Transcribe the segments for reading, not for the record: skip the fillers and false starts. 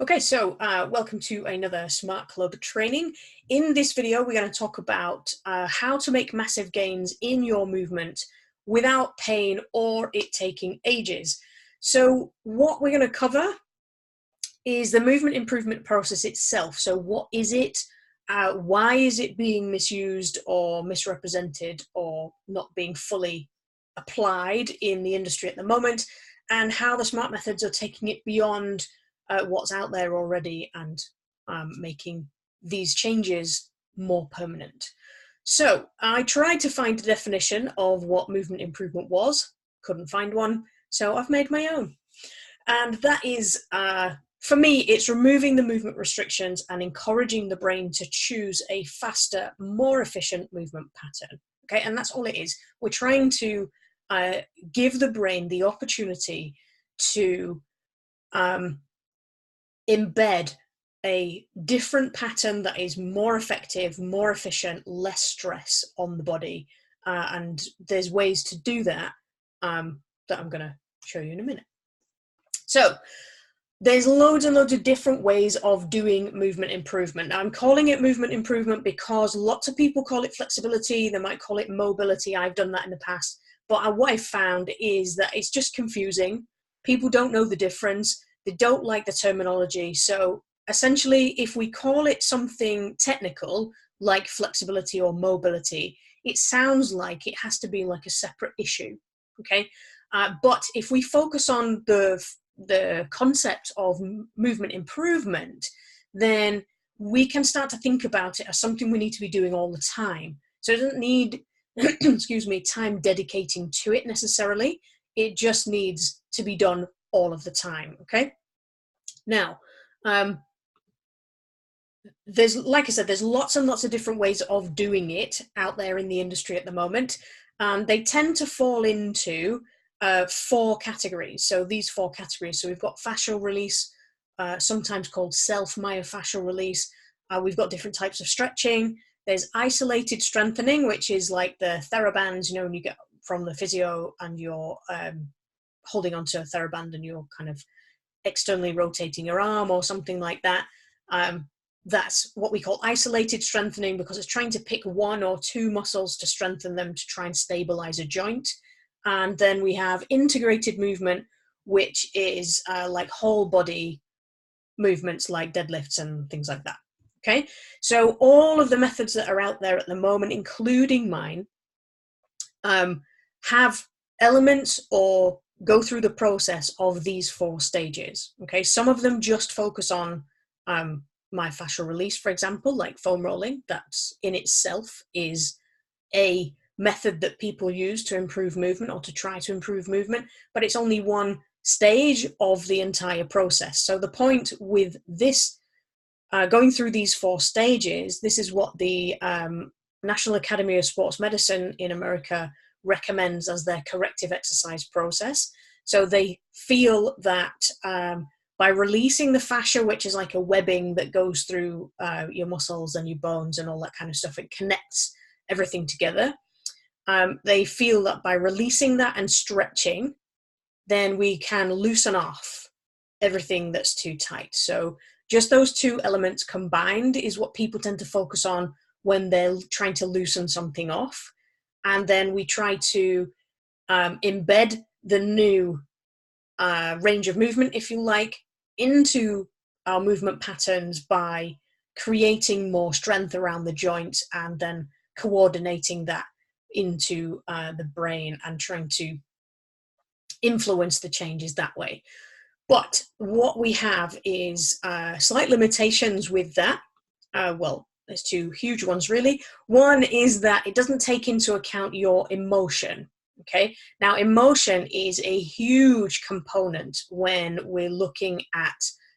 Okay, so welcome to another Smart Club training. In this video, we're going to talk about how to make massive gains in your movement without pain or it taking ages. So what we're going to cover is the movement improvement process itself. So what is it? Why is it being misused or misrepresented or not being fully applied in the industry at the moment? And how the SMART methods are taking it beyond what's out there already and making these changes more permanent. So I tried to find a definition of what movement improvement was, couldn't find one, so I've made my own. And that is, for me, it's removing the movement restrictions and encouraging the brain to choose a faster, more efficient movement pattern. Okay, and that's all it is. We're trying to give the brain the opportunity to embed a different pattern that is more effective, more efficient, less stress on the body. And there's ways to do that that I'm going to show you in a minute. So there's loads and loads of different ways of doing movement improvement. I'm calling it movement improvement because lots of people call it flexibility. They might call it mobility. I've done that in the past. But what I've found is that it's just confusing. People don't know the difference. They don't like the terminology. So essentially, if we call it something technical, like flexibility or mobility, it sounds like it has to be like a separate issue, okay? But if we focus on the concept of movement improvement, then we can start to think about it as something we need to be doing all the time. So it doesn't need, excuse me, time dedicating to it necessarily. It just needs to be done all of the time, okay? Now, there's, like I said, there's lots and lots of different ways of doing it out there in the industry at the moment. They tend to fall into 4 categories. So these 4 categories. So we've got fascial release, sometimes called self-myofascial release. We've got different types of stretching. There's isolated strengthening, which is like the TheraBands, you know, when you get from the physio and you're holding onto a TheraBand and you're kind of externally rotating your arm or something like that. That's what we call isolated strengthening because it's trying to pick 1 or 2 muscles to strengthen them to try and stabilize a joint. And then we have integrated movement, which is like whole body movements like deadlifts and things like that. Okay, so all of the methods that are out there at the moment, including mine, have elements or go through the process of these 4 stages. Okay, some of them just focus on myofascial release, for example, like foam rolling. That in itself is a method that people use to improve movement or to try to improve movement, but it's only one stage of the entire process. So the point with this, going through these 4 stages, this is what the National Academy of Sports Medicine in America recommends as their corrective exercise process. So they feel that by releasing the fascia, which is like a webbing that goes through your muscles and your bones and all that kind of stuff, it connects everything together. They feel that by releasing that and stretching, then we can loosen off everything that's too tight. So just those 2 elements combined is what people tend to focus on when they're trying to loosen something off. And then we try to embed the new range of movement, if you like, into our movement patterns by creating more strength around the joint and then coordinating that into the brain and trying to influence the changes that way. But what we have is slight limitations with that. Well, there's 2 huge ones really. One is that it doesn't take into account your emotion. Okay, now emotion is a huge component when we're looking at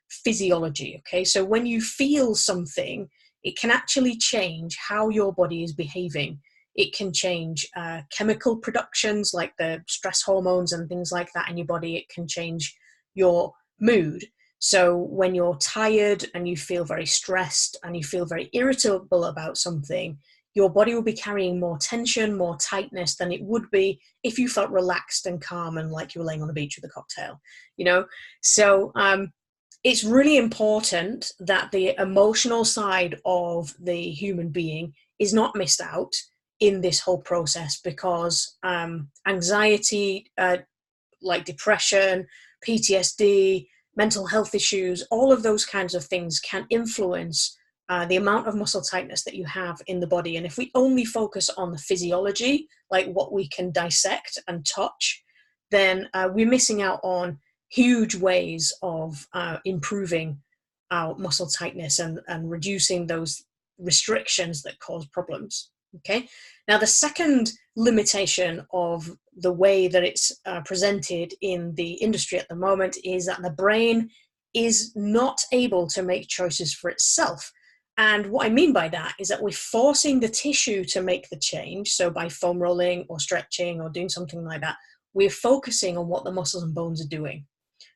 physiology. Okay, so when you feel something, it can actually change how your body is behaving. It can change chemical productions like the stress hormones and things like that in your body. It can change your mood. So when you're tired and you feel very stressed and you feel very irritable about something, your body will be carrying more tension, more tightness than it would be if you felt relaxed and calm and like you were laying on the beach with a cocktail, you know? So it's really important that the emotional side of the human being is not missed out in this whole process, because anxiety, like depression, PTSD, mental health issues, all of those kinds of things can influence the amount of muscle tightness that you have in the body. And if we only focus on the physiology, like what we can dissect and touch, then we're missing out on huge ways of improving our muscle tightness and reducing those restrictions that cause problems. Okay. Now, the second limitation of the way that it's presented in the industry at the moment is that the brain is not able to make choices for itself. And what I mean by that is that we're forcing the tissue to make the change. So by foam rolling or stretching or doing something like that, we're focusing on what the muscles and bones are doing,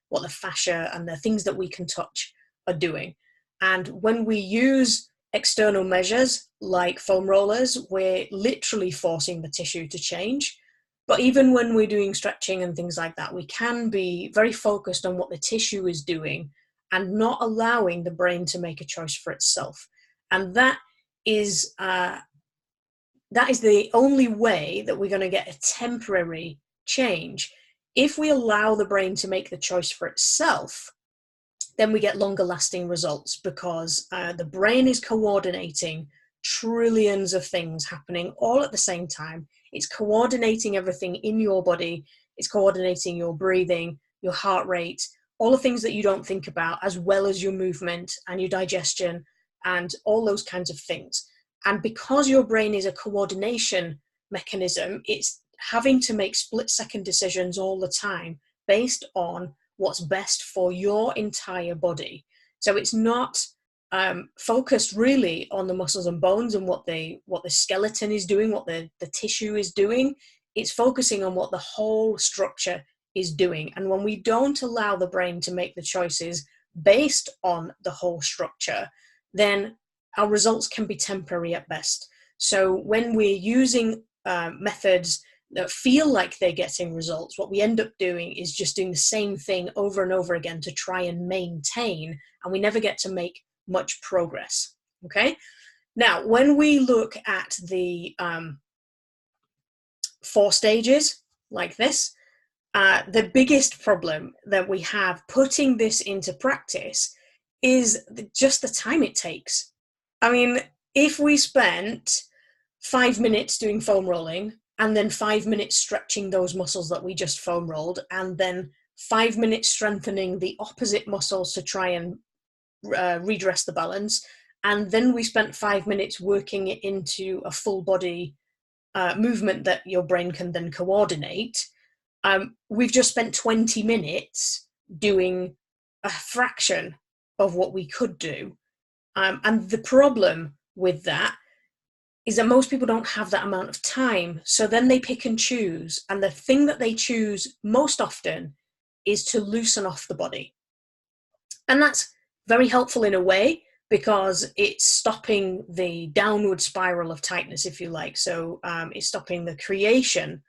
what the fascia and the things that we can touch are doing. And when we use external measures like foam rollers, we're literally forcing the tissue to change. But even when we're doing stretching and things like that, we can be very focused on what the tissue is doing and not allowing the brain to make a choice for itself. And that is the only way that we're going to get a temporary change. If we allow the brain to make the choice for itself, then we get longer lasting results, because the brain is coordinating trillions of things happening all at the same time. It's coordinating everything in your body. It's coordinating your breathing, your heart rate, all the things that you don't think about, as well as your movement and your digestion and all those kinds of things. And because your brain is a coordination mechanism, it's having to make split-second decisions all the time based on what's best for your entire body. So it's not focused really on the muscles and bones and what the skeleton is doing, what the tissue is doing. It's focusing on what the whole structure is doing. And when we don't allow the brain to make the choices based on the whole structure, then our results can be temporary at best. So when we're using methods that feel like they're getting results, what we end up doing is just doing the same thing over and over again to try and maintain, and we never get to make much progress. Okay. Now, when we look at the 4 stages like this, the biggest problem that we have putting this into practice is just the time it takes. I mean, if we spent 5 minutes doing foam rolling, and then 5 minutes stretching those muscles that we just foam rolled, and then 5 minutes strengthening the opposite muscles to try and redress the balance, and then we spent 5 minutes working it into a full body movement that your brain can then coordinate, we've just spent 20 minutes doing a fraction of what we could do. And the problem with that is that most people don't have that amount of time. So then they pick and choose. And the thing that they choose most often is to loosen off the body. And that's very helpful in a way, because it's stopping the downward spiral of tightness, if you like. So it's stopping the creation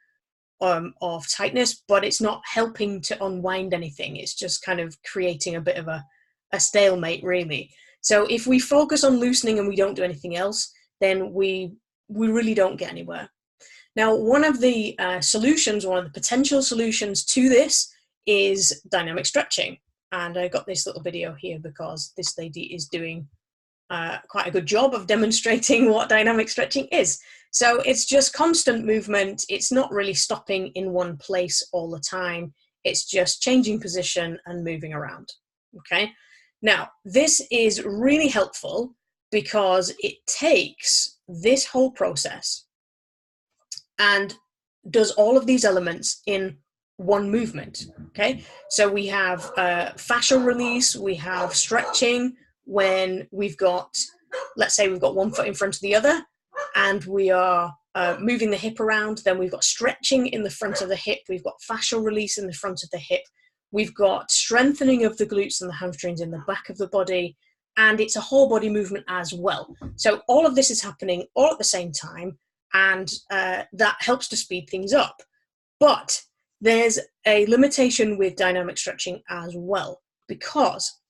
of tightness, but it's not helping to unwind anything. It's just kind of creating a bit of a stalemate, really. So if we focus on loosening and we don't do anything else, then we really don't get anywhere. Now, one of the solutions, one of the potential solutions to this is dynamic stretching. And I got this little video here because this lady is doing quite a good job of demonstrating what dynamic stretching is. So it's just constant movement. It's not really stopping in one place all the time. It's just changing position and moving around. Okay. Now, this is really helpful because it takes this whole process and does all of these elements in one movement. Okay, so we have fascial release, we have stretching when we've got, let's say we've got one foot in front of the other and we are moving the hip around. Then we've got stretching in the front of the hip, we've got fascial release in the front of the hip, we've got strengthening of the glutes and the hamstrings in the back of the body, and it's a whole body movement as well. So all of this is happening all at the same time, and that helps to speed things up. But there's a limitation with dynamic stretching as well, because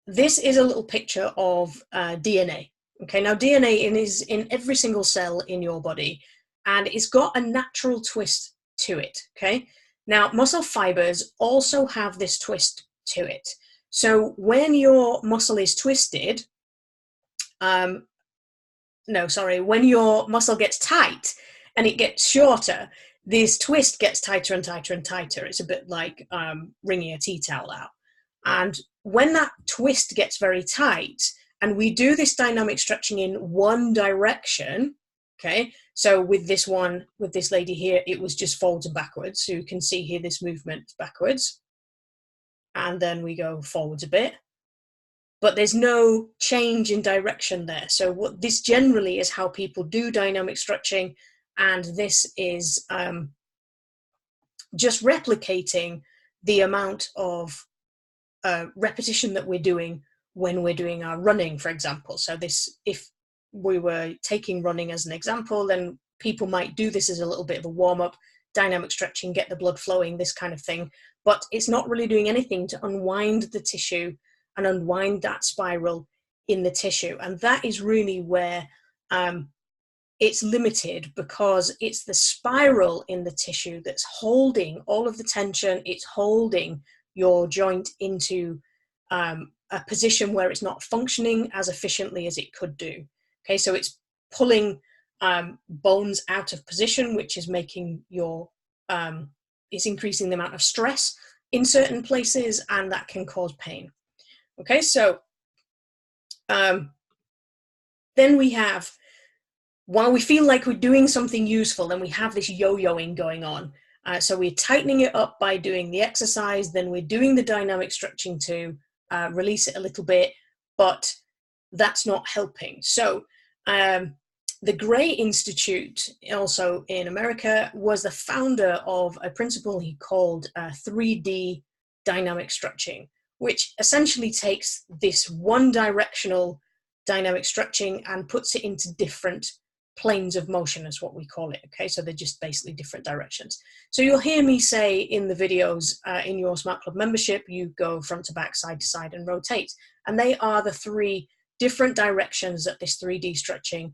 this is a little picture of DNA. Okay, now DNA is in every single cell in your body, and it's got a natural twist to it. Okay, now muscle fibers also have this twist to it. So when your muscle is twisted, when your muscle gets tight and it gets shorter, this twist gets tighter and tighter and tighter. It's a bit like wringing a tea towel out. And when that twist gets very tight, and we do this dynamic stretching in one direction, okay, so with this lady here, it was just forwards and backwards. So you can see here this movement backwards. And then we go forwards a bit. But there's no change in direction there. So what this generally is how people do dynamic stretching, and this is just replicating the amount of repetition that we're doing when we're doing our running, for example. So this, if we were taking running as an example, then people might do this as a little bit of a warm-up, dynamic stretching, get the blood flowing, this kind of thing. But it's not really doing anything to unwind the tissue and unwind that spiral in the tissue. And that is really where it's limited, because it's the spiral in the tissue that's holding all of the tension. It's holding your joint into a position where it's not functioning as efficiently as it could do. Okay, so it's pulling bones out of position, which is making it's increasing the amount of stress in certain places, and that can cause pain. Okay, so then we have, while we feel like we're doing something useful, then we have this yo-yoing going on. So we're tightening it up by doing the exercise, then we're doing the dynamic stretching to release it a little bit, but that's not helping. So the Gray Institute, also in America, was the founder of a principle he called 3D dynamic stretching, which essentially takes this one-directional dynamic stretching and puts it into different planes of motion, is what we call it. Okay, so they're just basically different directions. So you'll hear me say in the videos in your SMARTT Club membership, you go front to back, side to side, and rotate. And they are the three different directions that this 3D stretching,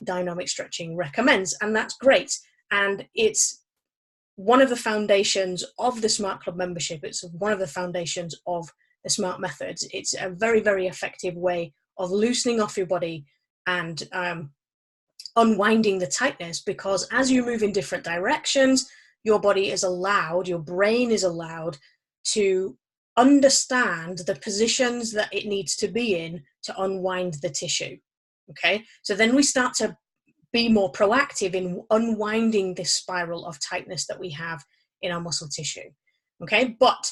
dynamic stretching recommends. And that's great. And it's one of the foundations of the SMARTT Club membership. It's one of the foundations of the SMART methods. It's a very, very effective way of loosening off your body and unwinding the tightness, because as you move in different directions, your body is allowed, your brain is allowed to understand the positions that it needs to be in to unwind the tissue. Okay, so then we start to be more proactive in unwinding this spiral of tightness that we have in our muscle tissue. Okay, but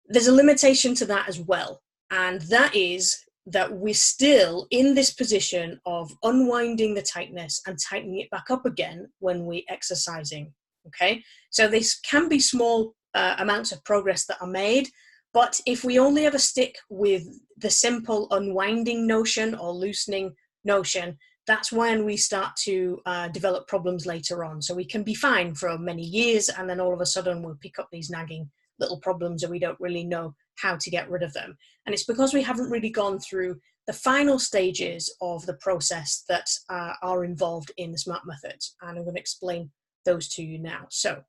there's a limitation to that as well, and that is that we're still in this position of unwinding the tightness and tightening it back up again when we're exercising. Okay, so this can be small amounts of progress that are made, but if we only ever stick with the simple unwinding notion or loosening notion, that's when we start to develop problems later on. So we can be fine for many years, and then all of a sudden we'll pick up these nagging little problems and we don't really know how to get rid of them. And it's because we haven't really gone through the final stages of the process that are involved in the SMART methods. And I'm going to explain those to you now. So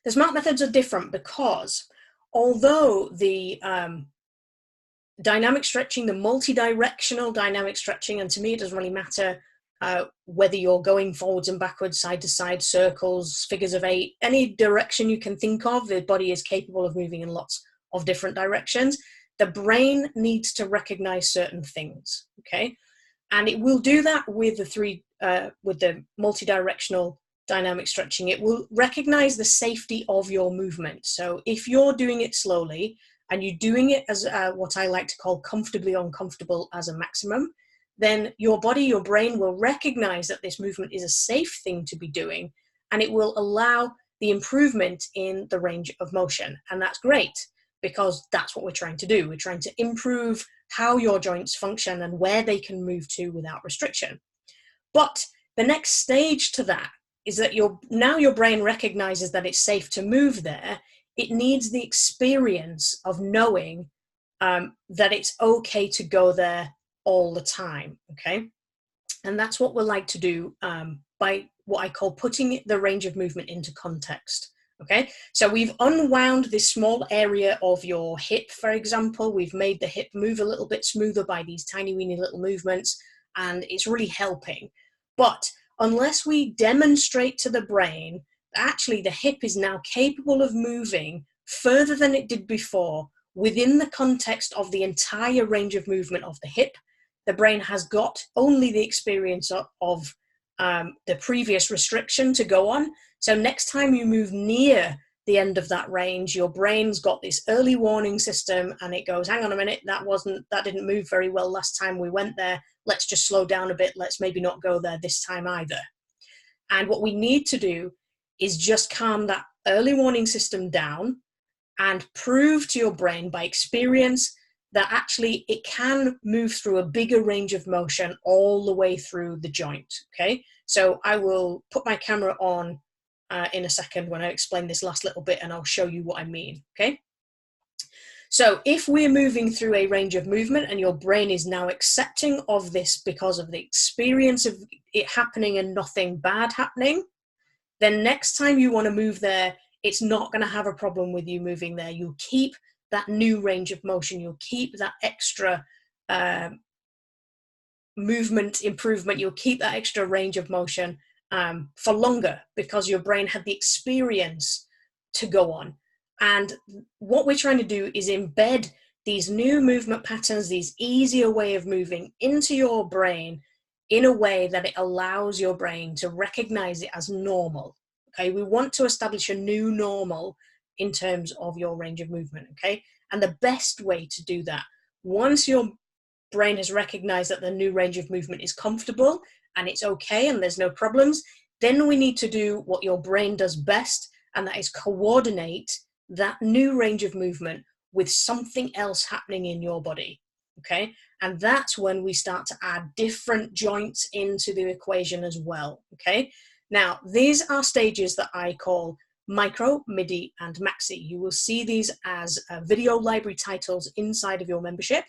the SMART methods are different because although the dynamic stretching, the multi-directional dynamic stretching, and to me it doesn't really matter whether you're going forwards and backwards, side to side, circles, figures of 8, any direction you can think of, the body is capable of moving in lots of different directions. The brain needs to recognize certain things, okay? And it will do that with the multi-directional dynamic stretching. It will recognize the safety of your movement. So if you're doing it slowly and you're doing it as what I like to call comfortably uncomfortable as a maximum, then your body, your brain will recognize that this movement is a safe thing to be doing, and it will allow the improvement in the range of motion. And that's great, because that's what we're trying to do. We're trying to improve how your joints function and where they can move to without restriction. But the next stage to that is that now your brain recognizes that it's safe to move there. It needs the experience of knowing that it's okay to go there all the time, okay? And that's what we like to do by what I call putting the range of movement into context. Okay, so we've unwound this small area of your hip, for example. We've made the hip move a little bit smoother by these tiny weeny little movements, and it's really helping. But unless we demonstrate to the brain that actually the hip is now capable of moving further than it did before within the context of the entire range of movement of the hip, the brain has got only the experience of the previous restriction to go on. So next time you move near the end of that range, your brain's got this early warning system and it goes, hang on a minute, that didn't move very well last time we went there. Let's just slow down a bit. Let's maybe not go there this time either. And what we need to do is just calm that early warning system down and prove to your brain by experience that actually it can move through a bigger range of motion all the way through the joint, okay? So I will put my camera on in a second when I explain this last little bit, and I'll show you what I mean, okay? So if we're moving through a range of movement and your brain is now accepting of this because of the experience of it happening and nothing bad happening, then next time you want to move there, it's not going to have a problem with you moving there. You'll keep that new range of motion. You'll keep that extra movement improvement. You'll keep that extra range of motion for longer because your brain had the experience to go on. And what we're trying to do is embed these new movement patterns, these easier way of moving into your brain in a way that it allows your brain to recognize it as normal. Okay, we want to establish a new normal in terms of your range of movement, okay? And the best way to do that, once your brain has recognized that the new range of movement is comfortable and it's okay and there's no problems, then we need to do what your brain does best, and that is coordinate that new range of movement with something else happening in your body, okay? And that's when we start to add different joints into the equation as well, okay? Now, these are stages that I call micro, midi, and maxi. You will see these as video library titles inside of your membership.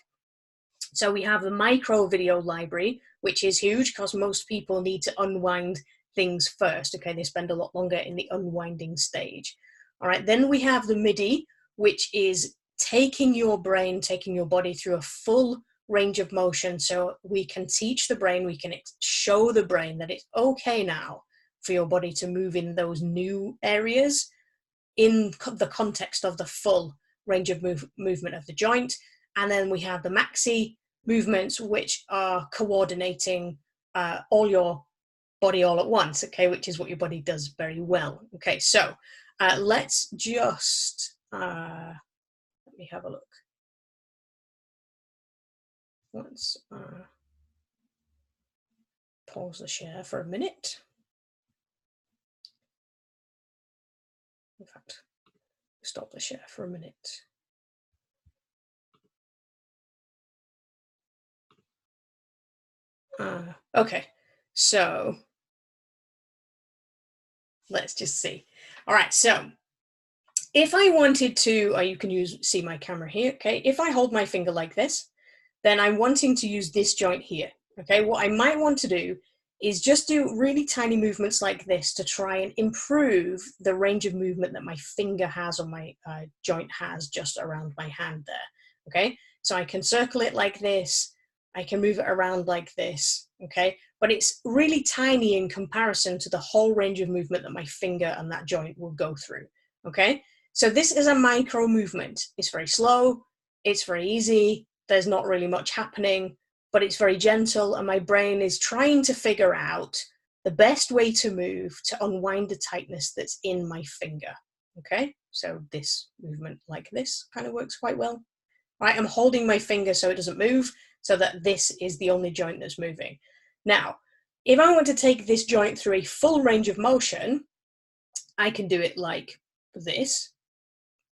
So we have the micro video library, which is huge because most people need to unwind things first. Okay, they spend a lot longer in the unwinding stage. All right, then we have the midi, which is taking your brain, taking your body through a full range of motion. So we can teach the brain, we can show the brain that it's okay now for your body to move in those new areas in the context of the full range of movement of the joint. And then we have the maxi movements, which are coordinating all your body all at once, okay, which is what your body does very well. Okay, so let's just, let me have a look. Let's pause the share for a minute. In fact, stop the share for a minute. Okay, so let's just see. All right, so if I wanted to, you can see my camera here, okay? If I hold my finger like this, then I'm wanting to use this joint here, okay? What I might want to do is just do really tiny movements like this to try and improve the range of movement that my finger has or my joint has just around my hand there, okay? So I can circle it like this, I can move it around like this, okay? But it's really tiny in comparison to the whole range of movement that my finger and that joint will go through, okay? So this is a micro movement. It's very slow, it's very easy, there's not really much happening, but it's very gentle, and my brain is trying to figure out the best way to move to unwind the tightness that's in my finger, okay? So this movement like this kind of works quite well. Right, I'm holding my finger so it doesn't move, so that this is the only joint that's moving. Now, if I want to take this joint through a full range of motion, I can do it like this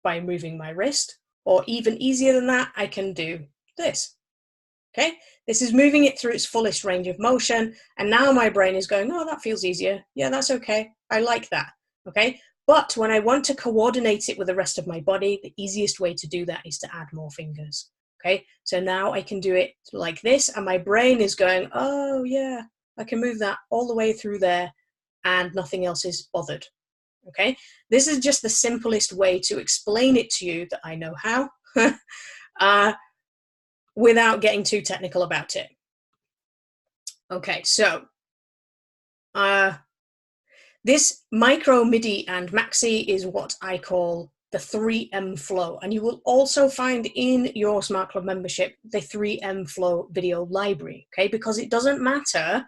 by moving my wrist, or even easier than that, I can do this. Okay, this is moving it through its fullest range of motion, and now my brain is going, oh, that feels easier. Yeah, that's okay. I like that. Okay, but when I want to coordinate it with the rest of my body, the easiest way to do that is to add more fingers. Okay, so now I can do it like this, and my brain is going, oh yeah, I can move that all the way through there, and nothing else is bothered. Okay, this is just the simplest way to explain it to you that I know how, without getting too technical about it. Okay, so this micro, midi, and maxi is what I call the 3M flow. And you will also find in your Smart Club membership the 3M flow video library, okay? Because it doesn't matter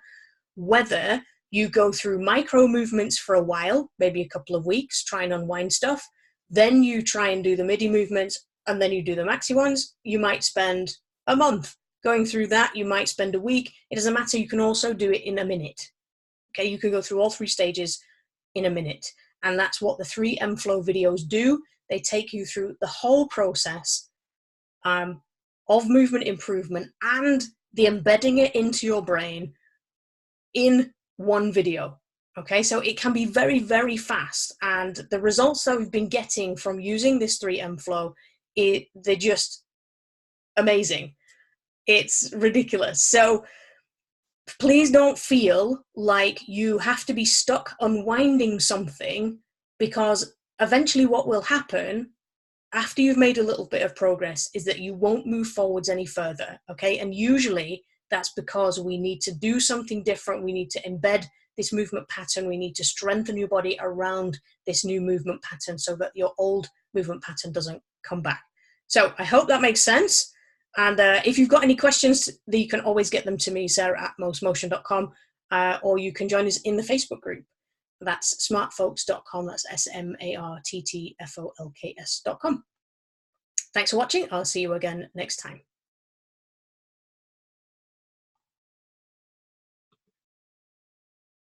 whether you go through micro movements for a while, maybe a couple of weeks, try and unwind stuff, then you try and do the midi movements, and then you do the maxi ones. You might spend a month going through that. You might spend a week. It doesn't matter. You can also do it in a minute. Okay, you can go through all 3 stages in a minute. And that's what the 3M flow videos do. They take you through the whole process of movement improvement and the embedding it into your brain in one video. Okay, so it can be very, very fast. And the results that we've been getting from using this 3M flow, they're just amazing. It's ridiculous. So please don't feel like you have to be stuck unwinding something, because eventually what will happen after you've made a little bit of progress is that you won't move forwards any further, okay? And usually that's because we need to do something different. We need to embed this movement pattern. We need to strengthen your body around this new movement pattern so that your old movement pattern doesn't come back. So I hope that makes sense. And if you've got any questions, you can always get them to me, sarah@mostmotion.com, or you can join us in the Facebook group. That's smartfolks.com. That's SMARTTFOLKS.com. Thanks for watching. I'll see you again next time.